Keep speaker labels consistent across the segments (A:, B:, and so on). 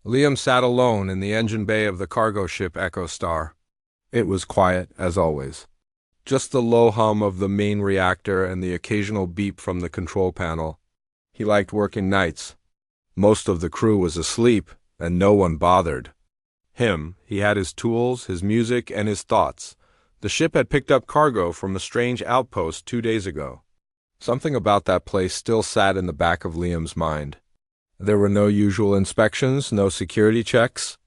A: Liam sat alone in the engine bay of the cargo ship Echo Star. It was quiet, as always. Just the low hum of the main reactor and the occasional beep from the control panel. He liked working nights. Most of the crew was asleep, and no one bothered him. He had his tools, his music, and his thoughts. The ship had picked up cargo from a strange outpost 2 days ago. Something about that place still sat in the back of Liam's mind. There were no usual inspections, no security checks.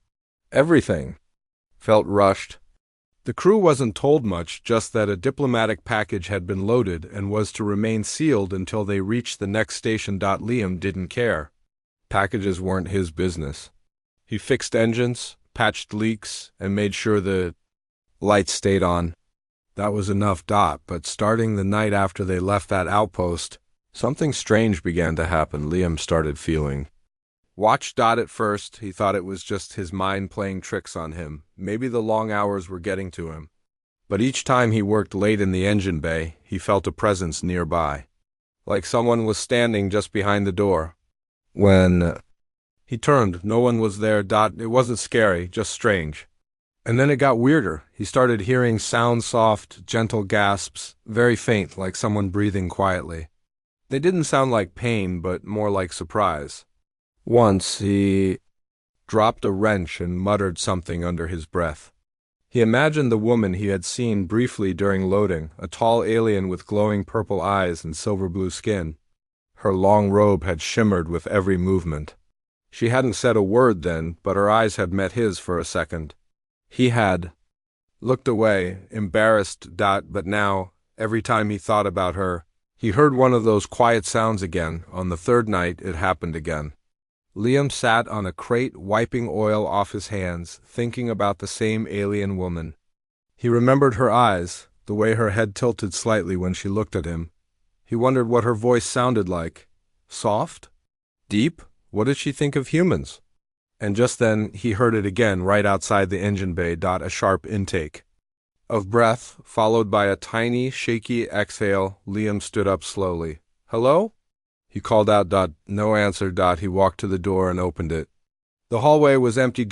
A: Everything felt rushed. The crew wasn't told much, just that a diplomatic package had been loaded and was to remain sealed until they reached the next station. Liam didn't care. Packages weren't his business. He fixed engines, patched leaks, and made sure the lights stayed on. That was enough. But starting the night after they left that outpost, something strange began to happen. Liam started feeling watched. At first, he thought it was just his mind playing tricks on him. Maybe the long hours were getting to him. But each time he worked late in the engine bay, he felt a presence nearby. Like someone was standing just behind the door. When he turned, no one was there. It wasn't scary, just strange. And then it got weirder. He started hearing sounds, soft, gentle gasps, very faint, like someone breathing quietly. They didn't sound like pain, but more like surprise. Once he dropped a wrench and muttered something under his breath. He imagined the woman he had seen briefly during loading, a tall alien with glowing purple eyes and silver blue skin. Her long robe had shimmered with every movement. She hadn't said a word then, but her eyes had met his for a second. He had looked away, embarrassed. But now, every time he thought about her, he heard one of those quiet sounds again. On the third night, it happened again. Liam sat on a crate, wiping oil off his hands, thinking about the same alien woman. He remembered her eyes, the way her head tilted slightly when she looked at him. He wondered what her voice sounded like. Soft? Deep? What did she think of humans? And just then, he heard it again right outside the engine bay. A sharp intake of breath, followed by a tiny, shaky exhale. Liam stood up slowly. Hello? He called out. No answer. He walked to the door and opened it. The hallway was empty.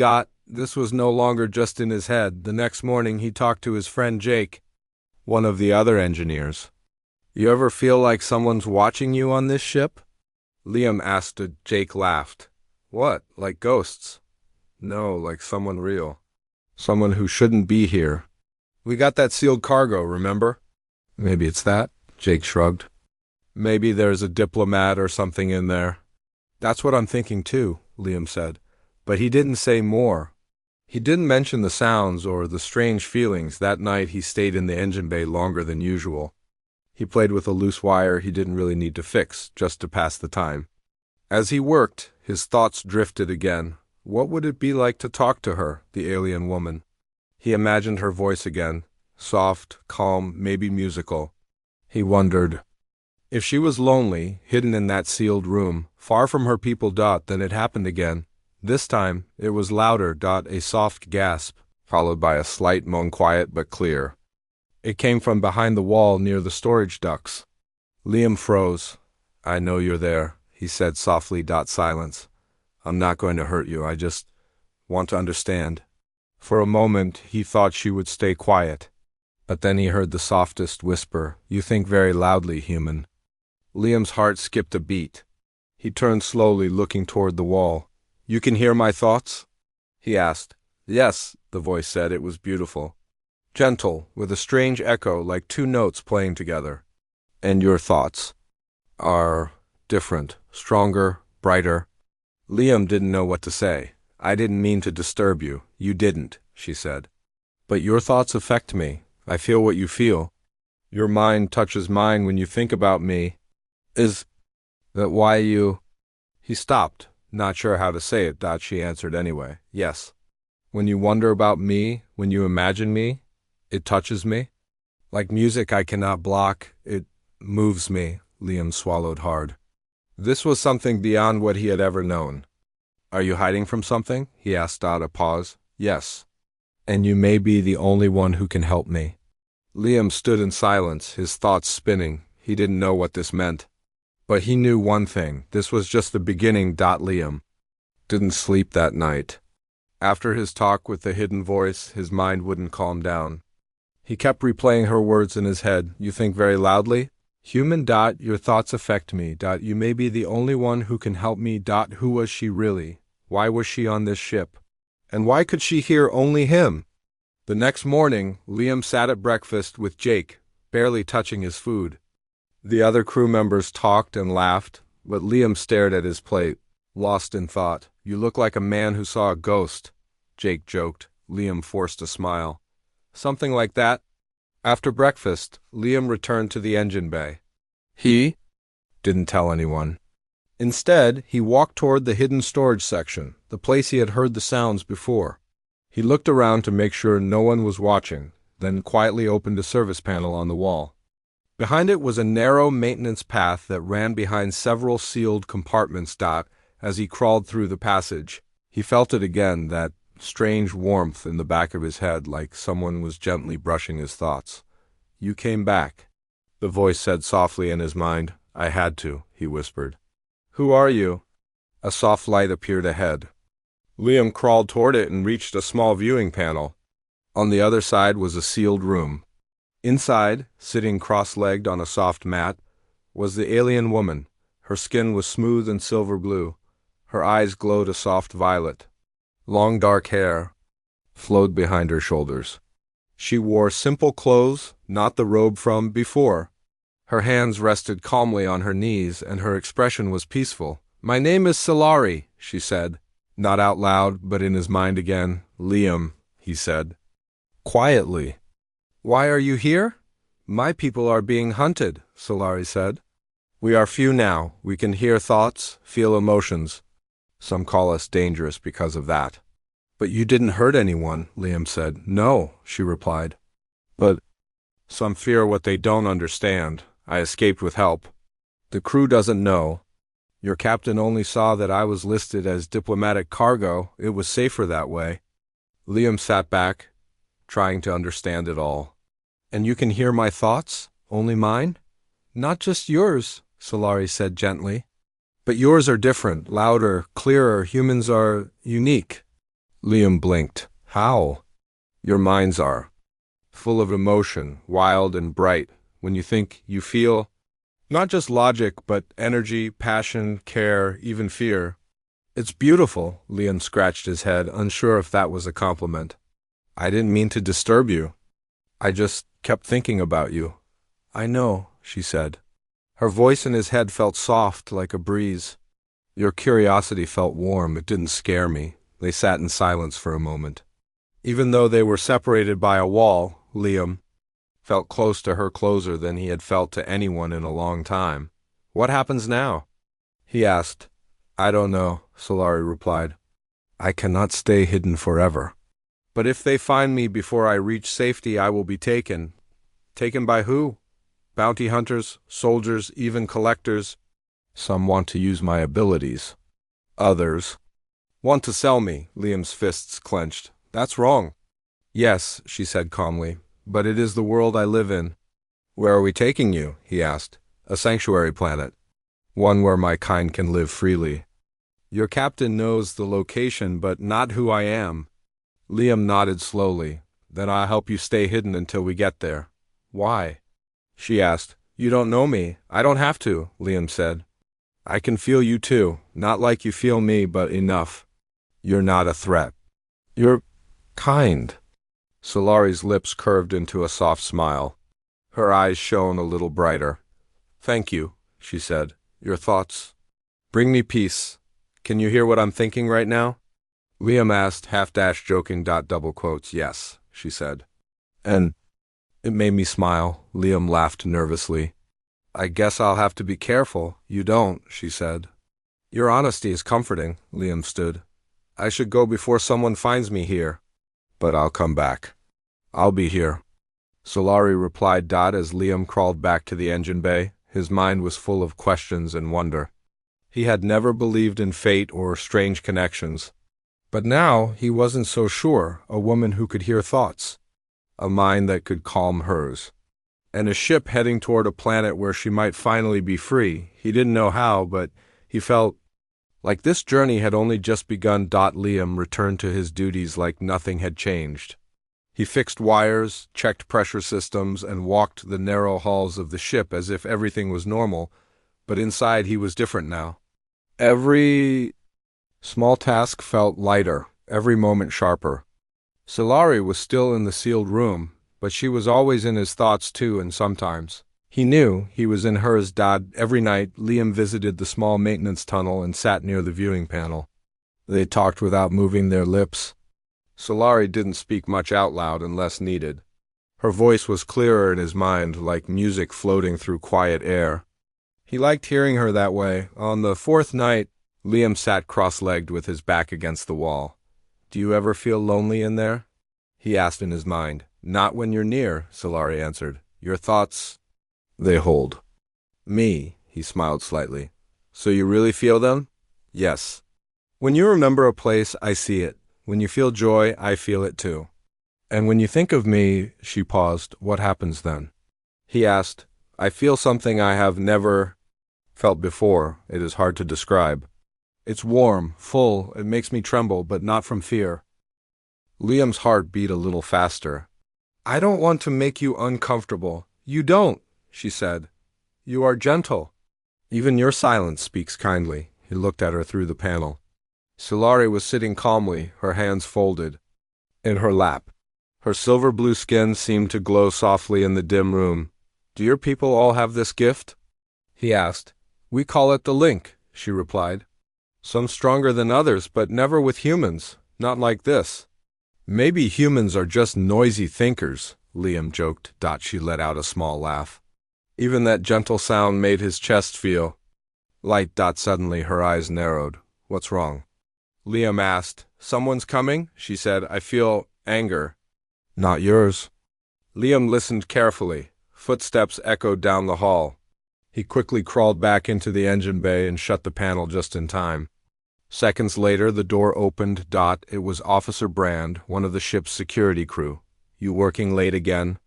A: This was no longer just in his head. The next morning, he talked to his friend Jake, one of the other engineers. You ever feel like someone's watching you on this ship? Liam asked. Jake laughed. What, like ghosts? No, like someone real. Someone who shouldn't be here. We got that sealed cargo, remember? Maybe it's that, Jake shrugged. Maybe there's a diplomat or something in there. That's what I'm thinking too, Liam said. But he didn't say more. He didn't mention the sounds or the strange feelings. That night he stayed in the engine bay longer than usual. He played with a loose wire he didn't really need to fix, just to pass the time. As he worked, his thoughts drifted again. What would it be like to talk to her, the alien woman? He imagined her voice again, soft, calm, maybe musical. He wondered, if she was lonely, hidden in that sealed room, far from her people. Then it happened again. This time, it was louder. A soft gasp, followed by a slight moan, quiet but clear. It came from behind the wall near the storage ducts. Liam froze. I know you're there, he said softly. Silence. I'm not going to hurt you. I just want to understand. For a moment, he thought she would stay quiet. But then he heard the softest whisper. You think very loudly, human. Liam's heart skipped a beat. He turned slowly, looking toward the wall. You can hear my thoughts? He asked. Yes, the voice said. It was beautiful. Gentle, with a strange echo, like two notes playing together. And your thoughts are different, stronger, brighter. Liam didn't know what to say. I didn't mean to disturb you. You didn't, she said. But your thoughts affect me. I feel what you feel. Your mind touches mine when you think about me. Is that why you... He stopped, not sure how to say it. She answered anyway. Yes. When you wonder about me, when you imagine me, it touches me. Like music I cannot block, it moves me. Liam swallowed hard. This was something beyond what he had ever known. Are you hiding from something? He asked. A pause. Yes. And you may be the only one who can help me. Liam stood in silence, his thoughts spinning. He didn't know what this meant. But he knew one thing. This was just the beginning. Liam didn't sleep that night. After his talk with the hidden voice, his mind wouldn't calm down. He kept replaying her words in his head. You think very loudly? Human. Your thoughts affect me. You may be the only one who can help me. Who was she really? Why was she on this ship? And why could she hear only him? The next morning, Liam sat at breakfast with Jake, barely touching his food. The other crew members talked and laughed, but Liam stared at his plate, lost in thought. You look like a man who saw a ghost, Jake joked. Liam forced a smile. Something like that. After breakfast, Liam returned to the engine bay. He didn't tell anyone. Instead, he walked toward the hidden storage section, the place he had heard the sounds before. He looked around to make sure no one was watching, then quietly opened a service panel on the wall. Behind it was a narrow maintenance path that ran behind several sealed compartments. As he crawled through the passage, he felt it again, that strange warmth in the back of his head, like someone was gently brushing his thoughts. You came back, the voice said softly in his mind. I had to, he whispered. Who are you? A soft light appeared ahead. Liam crawled toward it and reached a small viewing panel. On the other side was a sealed room. Inside, sitting cross-legged on a soft mat, was the alien woman. Her skin was smooth and silver blue. Her eyes glowed a soft violet. Long dark hair flowed behind her shoulders. She wore simple clothes, not the robe from before. Her hands rested calmly on her knees, and her expression was peaceful. My name is Solari, she said. Not out loud, but in his mind again. Liam, he said. Quietly. Why are you here? My people are being hunted, Solari said. We are few now. We can hear thoughts, feel emotions. Some call us dangerous because of that. But you didn't hurt anyone, Liam said. No, she replied. But some fear what they don't understand. I escaped with help. The crew doesn't know. Your captain only saw that I was listed as diplomatic cargo. It was safer that way. Liam sat back, trying to understand it all. And you can hear my thoughts? Only mine? Not just yours, Solari said gently. But yours are different, louder, clearer. Humans are unique. Liam blinked. How? Your minds are. Full of emotion, wild and bright. When you think, you feel. Not just logic, but energy, passion, care, even fear. It's beautiful, Liam scratched his head, unsure if that was a compliment. I didn't mean to disturb you. I just kept thinking about you. I know, she said. Her voice in his head felt soft, like a breeze. Your curiosity felt warm. It didn't scare me. They sat in silence for a moment. Even though they were separated by a wall, Liam felt close to her, closer than he had felt to anyone in a long time. What happens now? He asked. I don't know, Solari replied. I cannot stay hidden forever. But if they find me before I reach safety, I will be taken. Taken by who? Bounty hunters, soldiers, even collectors. Some want to use my abilities. Others want to sell me. Liam's fists clenched. That's wrong. Yes, she said calmly, but it is the world I live in. Where are we taking you? He asked. A sanctuary planet. One where my kind can live freely. Your captain knows the location, but not who I am. Liam nodded slowly. Then I'll help you stay hidden until we get there. Why? She asked. You don't know me. I don't have to, Liam said. I can feel you too. Not like you feel me, but enough. You're not a threat. You're kind. Solari's lips curved into a soft smile. Her eyes shone a little brighter. Thank you, she said. Your thoughts bring me peace. Can you hear what I'm thinking right now? Liam asked, half-joking, double quotes. Yes, she said. And it made me smile. Liam laughed nervously. I guess I'll have to be careful. You don't, she said. Your honesty is comforting, Liam stood. I should go before someone finds me here. But I'll come back. I'll be here. Solari replied as Liam crawled back to the engine bay. His mind was full of questions and wonder. He had never believed in fate or strange connections. But now he wasn't so sure. A woman who could hear thoughts. A mind that could calm hers. And a ship heading toward a planet where she might finally be free. He didn't know how, but he felt Like this journey had only just begun. Liam returned to his duties like nothing had changed. He fixed wires, checked pressure systems, and walked the narrow halls of the ship as if everything was normal, but inside he was different now. Every small task felt lighter, every moment sharper. Solari was still in the sealed room, but she was always in his thoughts too, and sometimes he knew he was in hers. Every night, Liam visited the small maintenance tunnel and sat near the viewing panel. They talked without moving their lips. Solari didn't speak much out loud unless needed. Her voice was clearer in his mind, like music floating through quiet air. He liked hearing her that way. On the fourth night, Liam sat cross-legged with his back against the wall. "Do you ever feel lonely in there?" he asked in his mind. "Not when you're near," Solari answered. "Your thoughts, they hold." "Me," he smiled slightly. "So you really feel them?" "Yes. When you remember a place, I see it. When you feel joy, I feel it too." "And when you think of me," she paused, "what happens then?" He asked. "I feel something I have never felt before. It is hard to describe. It's warm, full, it makes me tremble, but not from fear." Liam's heart beat a little faster. "I don't want to make you uncomfortable." "You don't," she said. "You are gentle. Even your silence speaks kindly." He looked at her through the panel. Solari was sitting calmly, her hands folded in her lap. Her silver-blue skin seemed to glow softly in the dim room. "Do your people all have this gift?" he asked. "We call it the link," she replied. "Some stronger than others, but never with humans. Not like this." "Maybe humans are just noisy thinkers," Liam joked. She let out a small laugh. Even that gentle sound made his chest feel light. Suddenly her eyes narrowed. "What's wrong?" Liam asked. "Someone's coming," she said. "I feel anger." "Not yours." Liam listened carefully. Footsteps echoed down the hall. He quickly crawled back into the engine bay and shut the panel just in time. Seconds later, the door opened. It was Officer Brand, one of the ship's security crew. "You working late again?"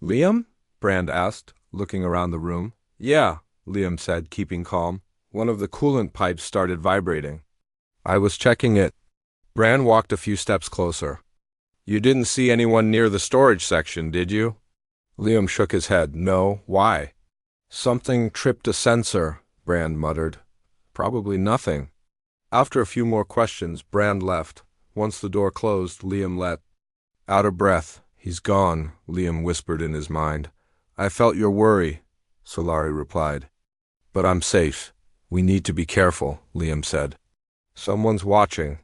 A: "Liam?" Brand asked, looking around the room. "Yeah," Liam said, keeping calm. One of the coolant pipes started vibrating. "I was checking it." Brand walked a few steps closer. "You didn't see anyone near the storage section, did you?" Liam shook his head. "No. Why?" "Something tripped a sensor," Brand muttered. "Probably nothing." After a few more questions, Brand left. Once the door closed, Liam let out a breath. "He's gone," Liam whispered in his mind. "I felt your worry," Solari replied. "But I'm safe." "We need to be careful," Liam said. "Someone's watching."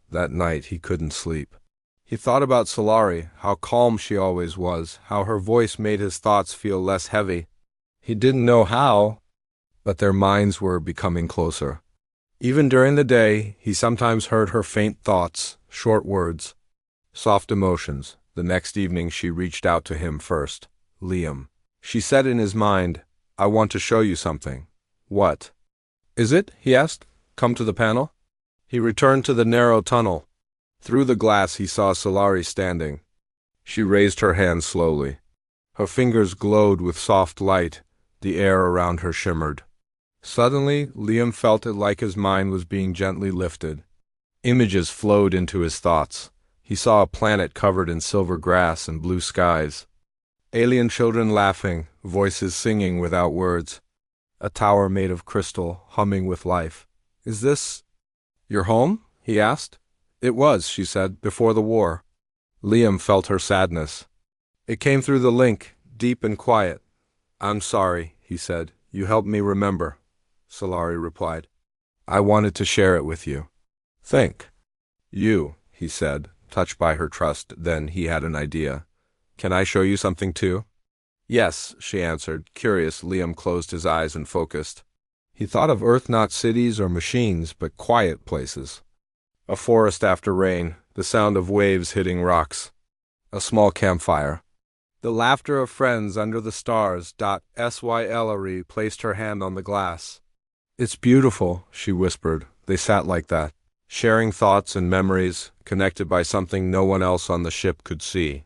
A: That night he couldn't sleep. He thought about Solari, how calm she always was, how her voice made his thoughts feel less heavy. He didn't know how, but their minds were becoming closer. Even during the day, he sometimes heard her faint thoughts, short words, soft emotions. The next evening she reached out to him first. "Liam," she said in his mind, "I want to show you something." "What is it?" he asked. "Come to the panel." He returned to the narrow tunnel. Through the glass he saw Solari standing. She raised her hand slowly. Her fingers glowed with soft light. The air around her shimmered. Suddenly, Liam felt it like his mind was being gently lifted. Images flowed into his thoughts. He saw a planet covered in silver grass and blue skies. Alien children laughing, voices singing without words. A tower made of crystal, humming with life. "Is this your home?" he asked. "It was," she said, "before the war." Liam felt her sadness. It came through the link, deep and quiet. "I'm sorry," he said. "You helped me remember," Solari replied. "I wanted to share it with you." "Think." "You," he said, touched by her trust. Then he had an idea. "Can I show you something too?" "Yes," she answered. Curious, Liam closed his eyes and focused. He thought of Earth, not cities or machines, but quiet places. A forest after rain, the sound of waves hitting rocks. A small campfire. The laughter of friends under the stars. Ellery placed her hand on the glass. "It's beautiful," she whispered. They sat like that, sharing thoughts and memories, connected by something no one else on the ship could see.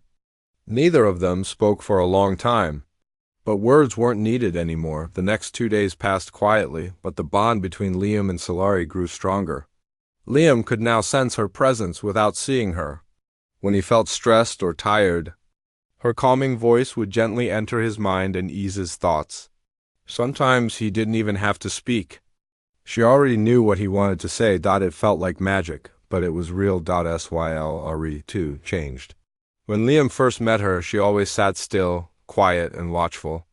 A: Neither of them spoke for a long time. But words weren't needed anymore. The next 2 days passed quietly, but the bond between Liam and Solari grew stronger. Liam could now sense her presence without seeing her. When he felt stressed or tired, her calming voice would gently enter his mind and ease his thoughts. Sometimes he didn't even have to speak. She already knew what he wanted to say. It felt like magic, but it was real. Sylre too changed. When Liam first met her, she always sat still, quiet and watchful.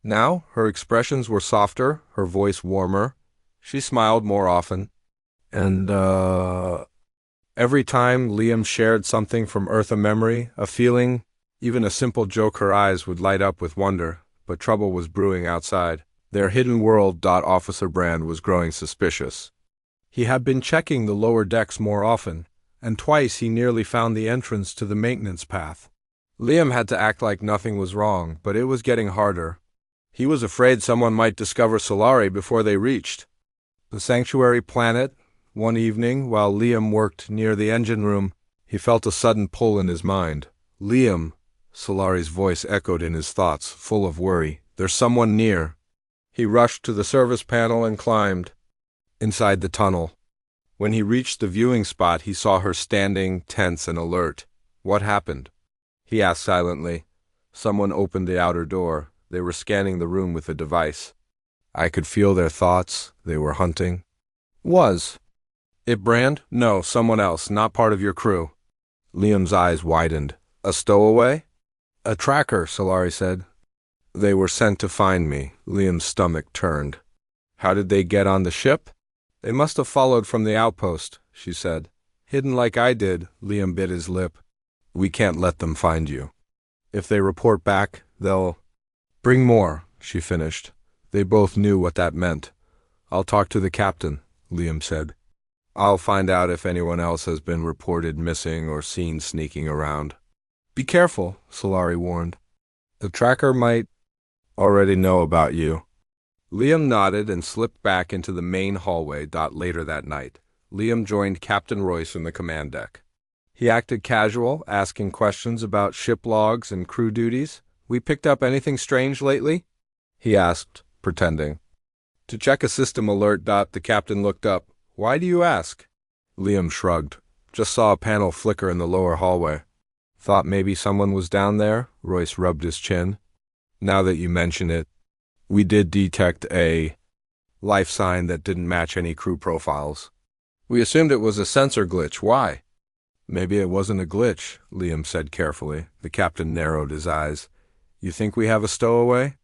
A: Now, her expressions were softer, her voice warmer. She smiled more often. And, every time Liam shared something from Eartha memory, a feeling, even a simple joke, her eyes would light up with wonder. But trouble was brewing outside. Their hidden world. Officer Brand was growing suspicious. He had been checking the lower decks more often, and twice he nearly found the entrance to the maintenance path. Liam had to act like nothing was wrong, but it was getting harder. He was afraid someone might discover Solari before they reached the sanctuary planet. One evening, while Liam worked near the engine room, he felt a sudden pull in his mind. Liam, Solari's voice echoed in his thoughts, full of worry. There's someone near. He rushed to the service panel and climbed inside the tunnel. When he reached the viewing spot, he saw her standing, tense and alert. What happened? He asked silently. Someone opened the outer door. They were scanning the room with a device. I could feel their thoughts. They were hunting. Was it Brand? No, someone else, not part of your crew. Liam's eyes widened. A stowaway? A tracker, Solari said. They were sent to find me. Liam's stomach turned. How did they get on the ship? They must have followed from the outpost, she said. Hidden like I did. Liam bit his lip. We can't let them find you. If they report back, they'll bring more, she finished. They both knew what that meant. I'll talk to the captain, Liam said. I'll find out if anyone else has been reported missing or seen sneaking around. Be careful, Solari warned. The tracker might already know about you. Liam nodded and slipped back into the main hallway. Later that night, Liam joined Captain Royce in the command deck. He acted casual, asking questions about ship logs and crew duties. We picked up anything strange lately? He asked, pretending. To check a system alert. The captain looked up. Why do you ask? Liam shrugged. Just saw a panel flicker in the lower hallway. Thought maybe someone was down there? Royce rubbed his chin. Now that you mention it, we did detect a life sign that didn't match any crew profiles. We assumed it was a sensor glitch. Why? Maybe it wasn't a glitch, Liam said carefully. The captain narrowed his eyes. You think we have a stowaway?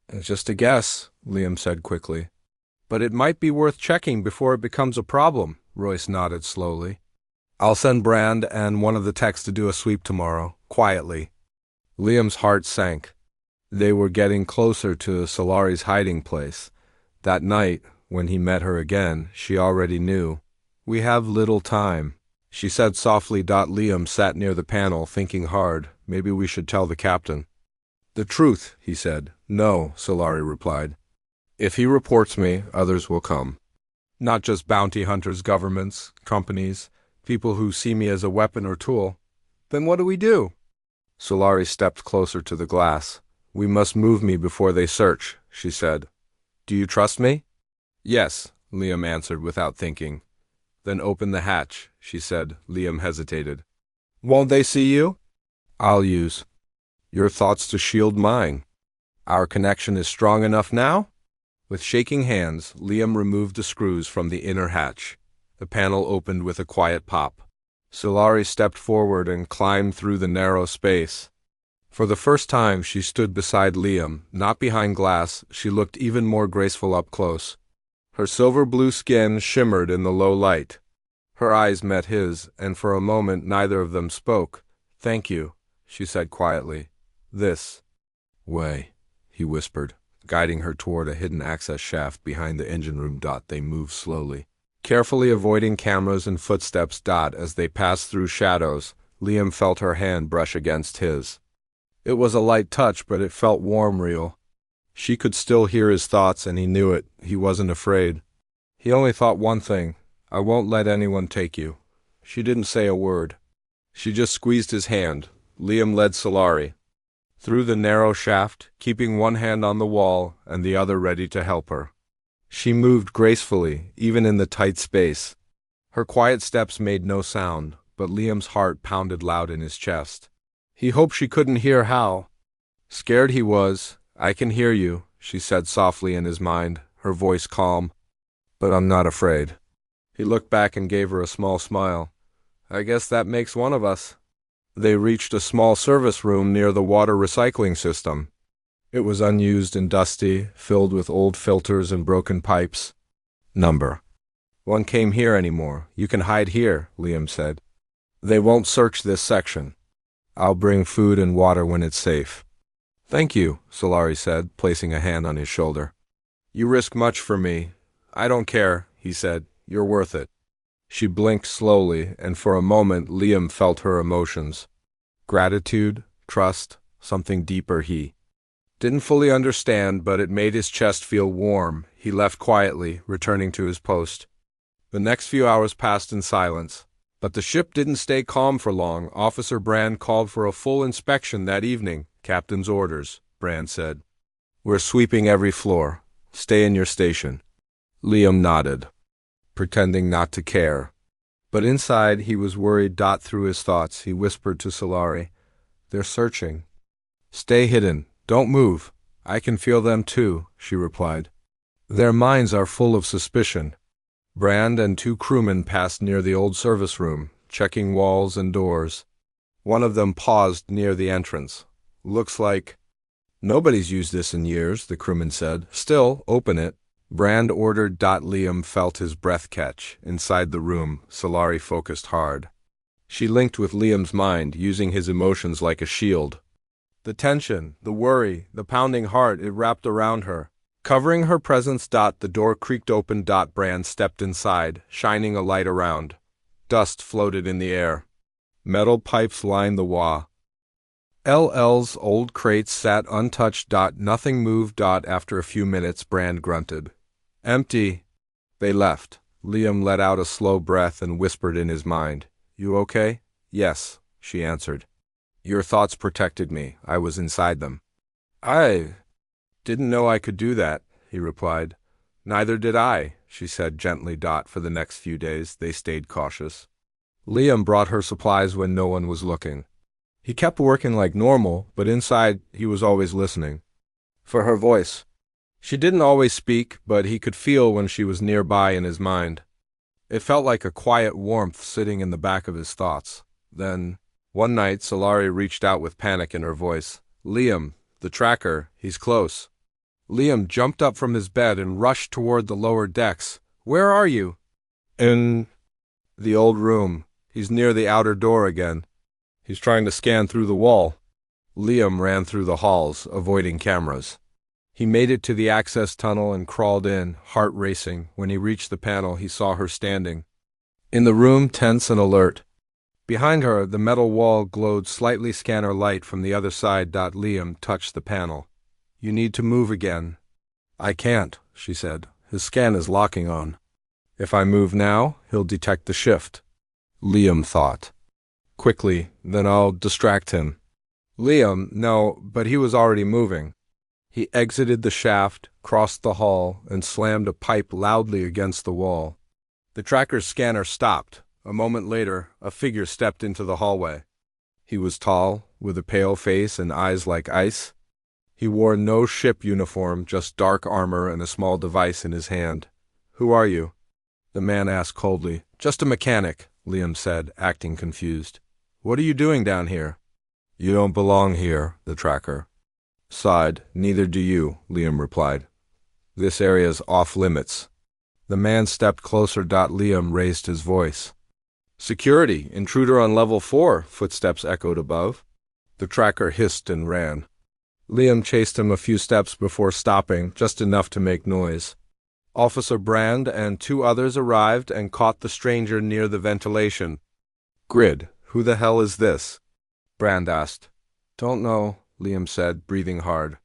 A: It's just a guess, Liam said quickly. But it might be worth checking before it becomes a problem, Royce nodded slowly. I'll send Brand and one of the techs to do a sweep tomorrow, quietly. Liam's heart sank. They were getting closer to Solari's hiding place. That night, when he met her again, she already knew. We have little time, she said softly. Liam sat near the panel, thinking hard. Maybe we should tell the captain. The truth, he said. No, Solari replied. If he reports me, others will come. Not just bounty hunters, governments, companies, people who see me as a weapon or tool. Then what do we do? Solari stepped closer to the glass. We must move me before they search, she said. Do you trust me? Yes, Liam answered without thinking. Then open the hatch, she said. Liam hesitated. Won't they see you? I'll use your thoughts to shield mine. Our connection is strong enough now? With shaking hands, Liam removed the screws from the inner hatch. The panel opened with a quiet pop. Solari stepped forward and climbed through the narrow space. For the first time, she stood beside Liam, not behind glass. She looked even more graceful up close. Her silver-blue skin shimmered in the low light. Her eyes met his, and for a moment neither of them spoke. Thank you, she said quietly. This way, he whispered, guiding her toward a hidden access shaft behind the engine room. They moved slowly, carefully avoiding cameras and footsteps. As they passed through shadows, Liam felt her hand brush against his. It was a light touch, but it felt warm, real. She could still hear his thoughts, and he knew it. He wasn't afraid. He only thought one thing. I won't let anyone take you. She didn't say a word. She just squeezed his hand. Liam led Solari through the narrow shaft, keeping one hand on the wall and the other ready to help her. She moved gracefully, even in the tight space. Her quiet steps made no sound, but Liam's heart pounded loud in his chest. He hoped she couldn't hear how scared he was. "I can hear you," she said softly in his mind, her voice calm. "But I'm not afraid." He looked back and gave her a small smile. "I guess that makes one of us." They reached a small service room near the water recycling system. It was unused and dusty, filled with old filters and broken pipes. "Number 1 came here anymore. You can hide here," Liam said. "They won't search this section. I'll bring food and water when it's safe." "Thank you," Solari said, placing a hand on his shoulder. "You risk much for me." "I don't care," he said. "You're worth it." She blinked slowly, and for a moment Liam felt her emotions. Gratitude, trust, something deeper he didn't fully understand, but it made his chest feel warm. He left quietly, returning to his post. The next few hours passed in silence. But the ship didn't stay calm for long. Officer Brand called for a full inspection that evening. "Captain's orders," Brand said. "We're sweeping every floor. Stay in your station." Liam nodded, pretending not to care. But inside he was worried. Through his thoughts, he whispered to Solari, "They're searching." "Stay hidden. Don't move." "I can feel them too," she replied. "Their minds are full of suspicion." Brand and 2 crewmen passed near the old service room, checking walls and doors. One of them paused near the entrance. "Looks like nobody's used this in years," the crewman said. "Still, open it." Brand ordered. Liam felt his breath catch. Inside the room, Solari focused hard. She linked with Liam's mind, using his emotions like a shield. The tension, the worry, the pounding heart, it wrapped around her, covering her presence. The door creaked open. Brand stepped inside, shining a light around. Dust floated in the air. Metal pipes lined the wall. LL's old crates sat untouched. Nothing moved. After a few minutes, Brand grunted. "Empty." They left. Liam let out a slow breath and whispered in his mind, "You okay?" "Yes," she answered. "Your thoughts protected me. I was inside them." "I didn't know I could do that," he replied. "Neither did I," she said gently. For the next few days, they stayed cautious. Liam brought her supplies when no one was looking. He kept working like normal, but inside he was always listening for her voice. She didn't always speak, but he could feel when she was nearby in his mind. It felt like a quiet warmth sitting in the back of his thoughts. Then, one night, Solari reached out with panic in her voice. "Liam, the tracker, he's close." Liam jumped up from his bed and rushed toward the lower decks. "Where are you?" "In the old room. He's near the outer door again. He's trying to scan through the wall." Liam ran through the halls, avoiding cameras. He made it to the access tunnel and crawled in, heart racing. When he reached the panel, he saw her standing in the room, tense and alert. Behind her, the metal wall glowed slightly. Scanner light from the other side. Liam touched the panel. "You need to move again." "I can't," she said. "His scan is locking on. If I move now, he'll detect the shift." Liam thought quickly, "Then I'll distract him." Liam, no, but he was already moving. He exited the shaft, crossed the hall, and slammed a pipe loudly against the wall. The tracker's scanner stopped. A moment later, a figure stepped into the hallway. He was tall, with a pale face and eyes like ice. He wore no ship uniform, just dark armor and a small device in his hand. "Who are you?" the man asked coldly. "Just a mechanic," Liam said, acting confused. "What are you doing down here?" "You don't belong here," the tracker sighed. "Neither do you," Liam replied. "This area's off limits." The man stepped closer. Liam raised his voice. "Security, intruder on level 4, footsteps echoed above. The tracker hissed and ran. Liam chased him a few steps before stopping, just enough to make noise. Officer Brand and 2 others arrived and caught the stranger near the ventilation. "Grid, who the hell is this?" Brand asked. "Don't know," Liam said, breathing hard.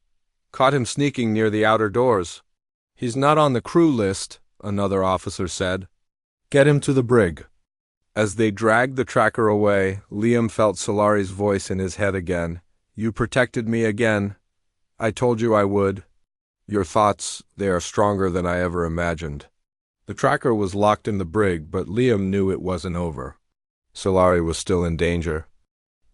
A: "Caught him sneaking near the outer doors." "He's not on the crew list," another officer said. "Get him to the brig." As they dragged the tracker away, Liam felt Solari's voice in his head again. You protected me again. I told you I would. Your thoughts, they are stronger than I ever imagined. The tracker was locked in the brig, but Liam knew it wasn't over. Solari was still in danger.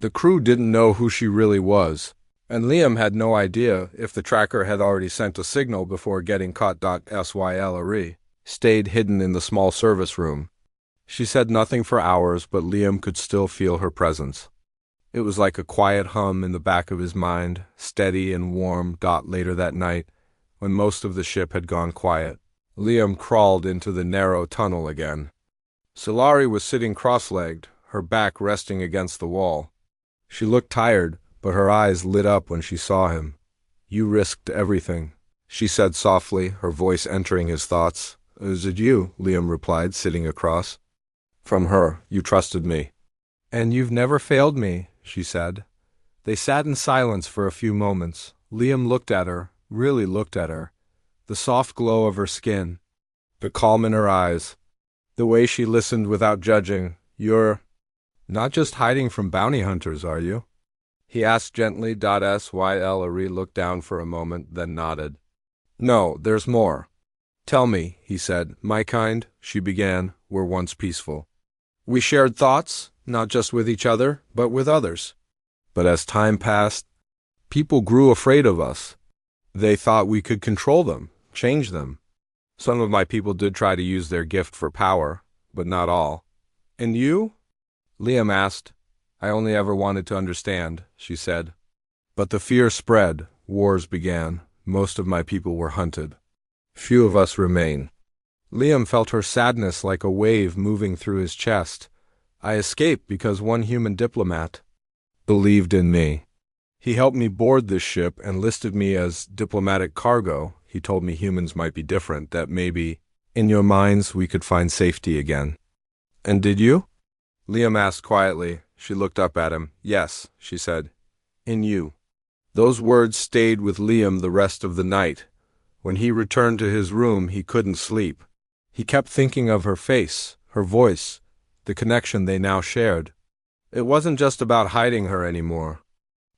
A: The crew didn't know who she really was, and Liam had no idea if the tracker had already sent a signal before getting caught. Sylari stayed hidden in the small service room. She said nothing for hours, but Liam could still feel her presence. It was like a quiet hum in the back of his mind, steady and warm. Later that night, when most of the ship had gone quiet, Liam crawled into the narrow tunnel again. Sylari was sitting cross-legged, her back resting against the wall. She looked tired, but her eyes lit up when she saw him. You risked everything, she said softly, her voice entering his thoughts. Is it you? Liam replied, sitting across from her. You trusted me. And you've never failed me, she said. They sat in silence for a few moments. Liam looked at her, really looked at her. The soft glow of her skin, the calm in her eyes, the way she listened without judging. You're not just hiding from bounty hunters, are you? He asked gently. Sylari looked down for a moment, then nodded. No, there's more. Tell me, he said. My kind, she began, were once peaceful. We shared thoughts, not just with each other, but with others. But as time passed, people grew afraid of us. They thought we could control them, change them. Some of my people did try to use their gift for power, but not all. And you? Liam asked. I only ever wanted to understand, she said. But the fear spread, wars began, most of my people were hunted. Few of us remain. Liam felt her sadness like a wave moving through his chest. I escaped because one human diplomat believed in me. He helped me board this ship and listed me as diplomatic cargo. He told me humans might be different, that maybe, in your minds, we could find safety again. And did you? Liam asked quietly. She looked up at him. Yes, she said. In you. Those words stayed with Liam the rest of the night. When he returned to his room, he couldn't sleep. He kept thinking of her face, her voice, the connection they now shared. It wasn't just about hiding her anymore.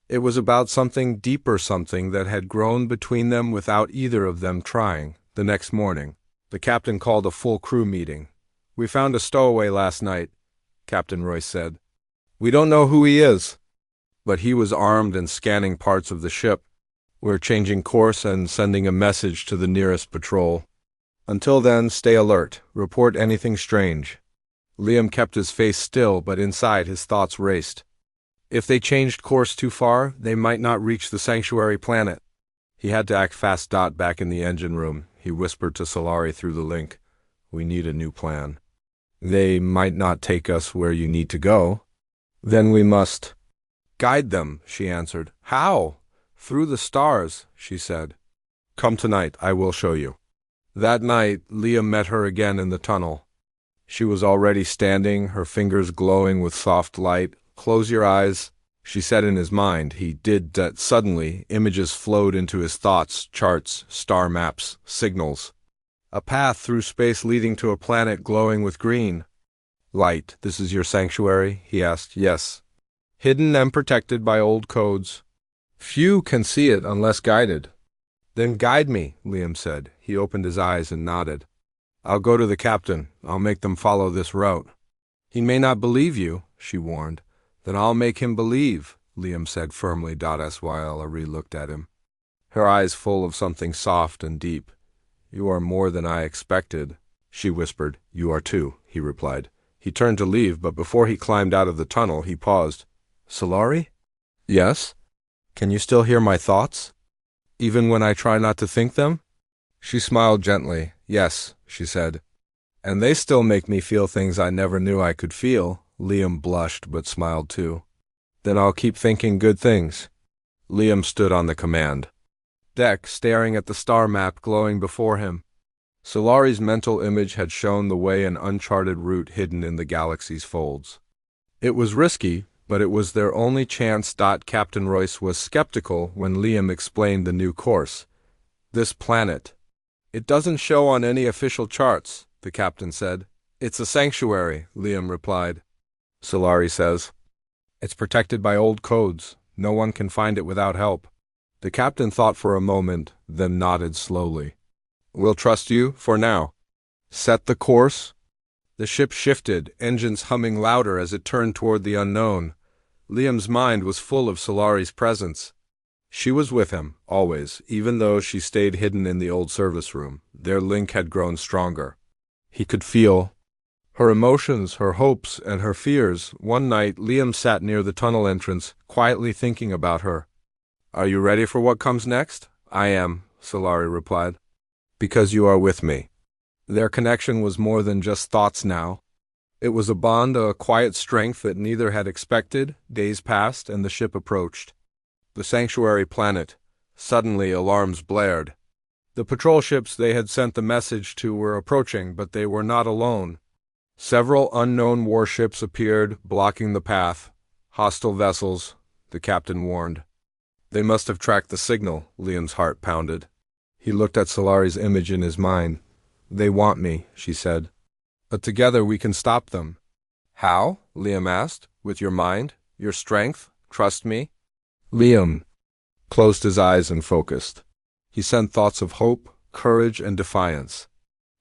A: It was about something deeper, something that had grown between them without either of them trying. The next morning, the captain called a full crew meeting. We found a stowaway last night, Captain Royce said. We don't know who he is, but he was armed and scanning parts of the ship. We're changing course and sending a message to the nearest patrol. Until then, stay alert. Report anything strange. Liam kept his face still, but inside his thoughts raced. If they changed course too far, they might not reach the sanctuary planet. He had to act fast. Back in the engine room, he whispered to Sylari through the link. We need a new plan. They might not take us where you need to go. Then we must guide them, she answered. How? Through the stars, she said. Come tonight, I will show you. That night, Liam met her again in the tunnel. She was already standing, her fingers glowing with soft light. Close your eyes, she said in his mind. He did that. Suddenly, images flowed into his thoughts, charts, star maps, signals. A path through space leading to a planet glowing with green. Light, this is your sanctuary? He asked. Yes. Hidden and protected by old codes. Few can see it unless guided. Then guide me, Liam said. He opened his eyes and nodded. I'll go to the captain. I'll make them follow this route. He may not believe you, she warned. Then I'll make him believe, Liam said firmly. Sylari looked at him, her eyes full of something soft and deep. You are more than I expected, she whispered. You are too, he replied. He turned to leave, but before he climbed out of the tunnel, he paused. Sylari? Yes? Can you still hear my thoughts? Even when I try not to think them? She smiled gently. Yes, she said. And they still make me feel things I never knew I could feel. Liam blushed but smiled too. Then I'll keep thinking good things. Liam stood on the command deck, staring at the star map glowing before him. Sylari's mental image had shown the way an uncharted route hidden in the galaxy's folds. It was risky, but it was their only chance. Captain Royce was skeptical when Liam explained the new course. This planet. It doesn't show on any official charts, the captain said. It's a sanctuary, Liam replied. Sylari says. It's protected by old codes. No one can find it without help. The captain thought for a moment, then nodded slowly. We'll trust you, for now. Set the course. The ship shifted, engines humming louder as it turned toward the unknown. Liam's mind was full of Solari's presence. She was with him, always, even though she stayed hidden in the old service room. Their link had grown stronger. He could feel her emotions, her hopes, and her fears. One night, Liam sat near the tunnel entrance, quietly thinking about her. Are you ready for what comes next? I am, Solari replied. Because you are with me. Their connection was more than just thoughts now. It was a bond, a quiet strength that neither had expected. Days passed, and the ship approached the sanctuary planet. Suddenly, alarms blared. The patrol ships they had sent the message to were approaching, but they were not alone. Several unknown warships appeared, blocking the path. Hostile vessels, the captain warned. They must have tracked the signal, Liam's heart pounded. He looked at Solari's image in his mind. They want me, she said. But together we can stop them. How? Liam asked. With your mind? Your strength? Trust me? Liam closed his eyes and focused. He sent thoughts of hope, courage, and defiance.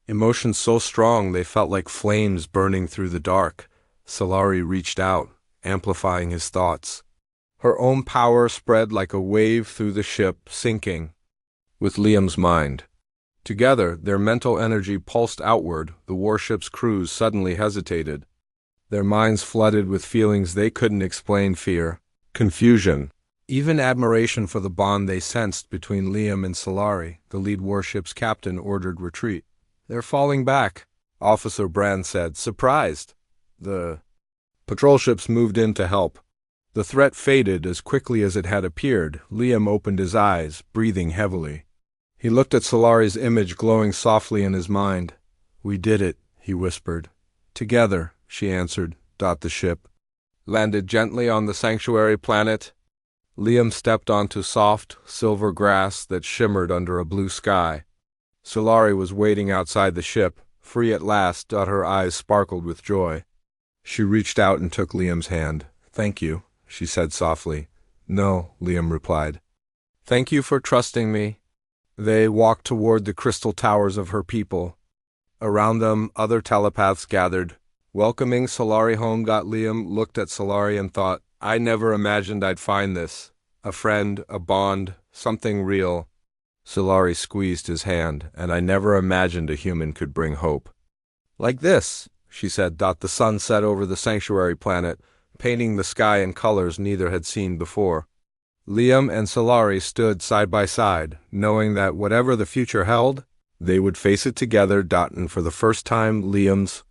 A: Emotions so strong they felt like flames burning through the dark. Solari reached out, amplifying his thoughts. Her own power spread like a wave through the ship, sinking with Liam's mind. Together, their mental energy pulsed outward. The warship's crews suddenly hesitated. Their minds flooded with feelings they couldn't explain: fear, confusion, even admiration for the bond they sensed between Liam and Solari. The lead warship's captain ordered retreat. They're falling back, Officer Brand said, surprised. The patrol ships moved in to help. The threat faded as quickly as it had appeared. Liam opened his eyes, breathing heavily. He looked at Solari's image glowing softly in his mind. We did it, he whispered. Together, she answered. The ship landed gently on the sanctuary planet. Liam stepped onto soft, silver grass that shimmered under a blue sky. Solari was waiting outside the ship, free at last. Her eyes sparkled with joy. She reached out and took Liam's hand. Thank you, she said softly. No, Liam replied. Thank you for trusting me. They walked toward the crystal towers of her people. Around them, other telepaths gathered, welcoming Solari home. Liam looked at Solari and thought, I never imagined I'd find this. A friend, a bond, something real. Solari squeezed his hand, and I never imagined a human could bring hope. Like this, she said. The sun set over the sanctuary planet, painting the sky in colors neither had seen before. Liam and Solari stood side by side, knowing that whatever the future held, they would face it together. And for the first time, Liam's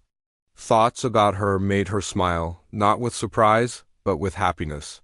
A: thoughts about her made her smile, not with surprise, but with happiness.